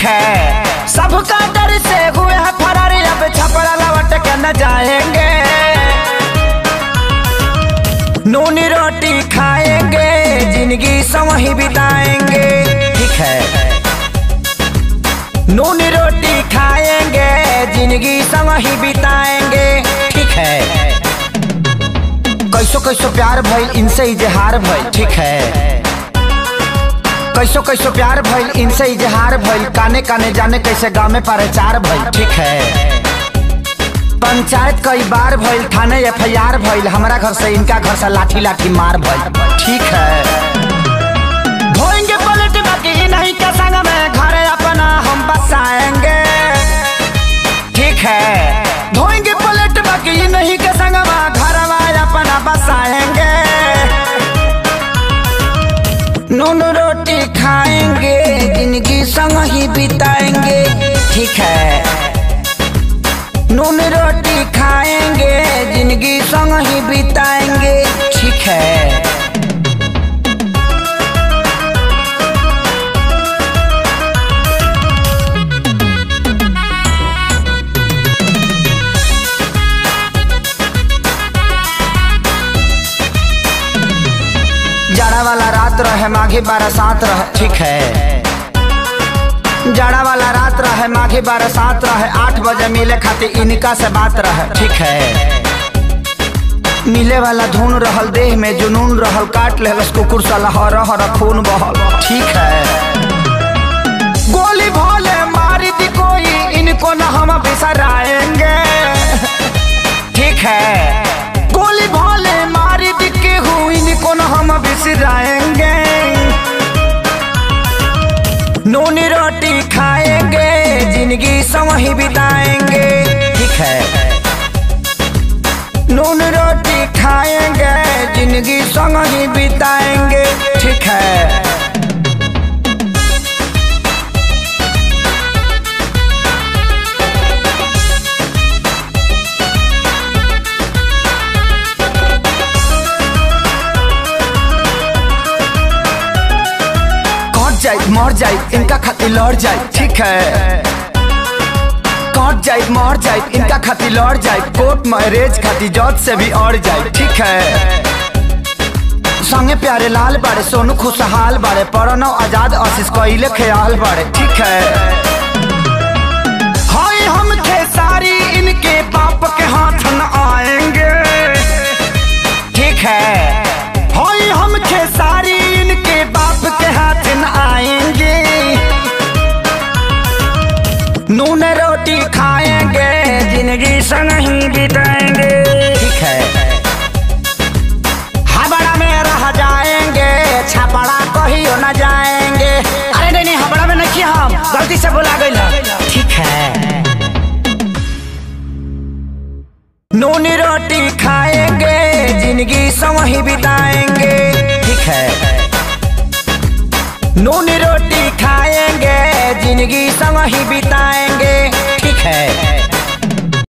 ठीक है। सबका डर से हुए हैं फरार, अब छपरा लौट के न जाएंगे। नूनी रोटी खाएंगे, जिंदगी संग ही बिताएंगे। ठीक है। नूनी रोटी खाएंगे, जिंदगी संग ही बिताएंगे। ठीक है। कैसो कैसो प्यार भइल, इनसे इजहार भइल। ठीक है। कैसो कैसो प्यार भइल, इनसे इजहार भइल। काने काने जाने कैसे गाँव में प्रचार भइल। ठीक है। पंचायत कई बार भइल, थाने FIR भइल। हमारा घर से इनका घर से लाठी लाठी मार भइल। ठीक है। धोएंगे पलट बाकी नहीं के संग में, घर अपना हम बसाएंगे। ठीक है। धोएंगे पलट बाकी नहीं के संग में, घर अपना बसाएंगे। नून रोटी खाएंगे, जिंदगी संग ही बिताएंगे। ठीक है। नून रोटी खाएंगे, जिंदगी संग ही बिताएंगे। ठीक है। जाड़ा वाला रात रहे, माघी बरसात रहे। ठीक है। जाड़ा वाला रात रहे, माघी बरसात रहे। 8 बजे मिले खातिर इनका से बात रहे। ठीक है। मिले वाला धुन रहल, देह में जुनून रहल। काट लेलस कुकुर साला, हर हर खून बहल। ठीक है। गोली भोले मारी दी कोई, इनको न हम बिसराएंगे। ठीक है। गोली भोले मारी दी केहू, इनको न हम बिसराएंगे। नूनी रोटी खाएंगे, जिंदगी संग ही बिताएंगे। ठीक है। नून रोटी खाएंगे, जिंदगी संग ही बिताएंगे। ठीक है। मर जाए इनका खातिर लड़ जाए। ठीक है। कट जाए मर जाए इनका खातिर लड़ जाए। कोर्ट मैरिज खातिर जज से भी अड़ जाए। ठीक है। संगे प्यारे लाल बाड़े, सोनू खुशहाल बाड़े। प्रणव आजाद आशीष कइले ख्याल बाड़े। ठीक है। हाय हम खेसारी, इनके बाप के हाथ न आएंगे। ठीक है। हाय हम खेसारी, इनके बाप के हाथ न आएंगे। नून रोटी खाएंगे, जिंदगी संग ही बिताएंगे। ठीक है। हबड़ा में रह जाएंगे, छपड़ा कहियो न जाएंगे। अरे नहीं हबड़ा में नहीं, हम गलती से बुला गए। ठीक है। नून रोटी खाएंगे, जिंदगी संग ही बिताएंगे। ठीक है। नून रोटी खाएंगे, जिंदगी संग ही बिताएंगे।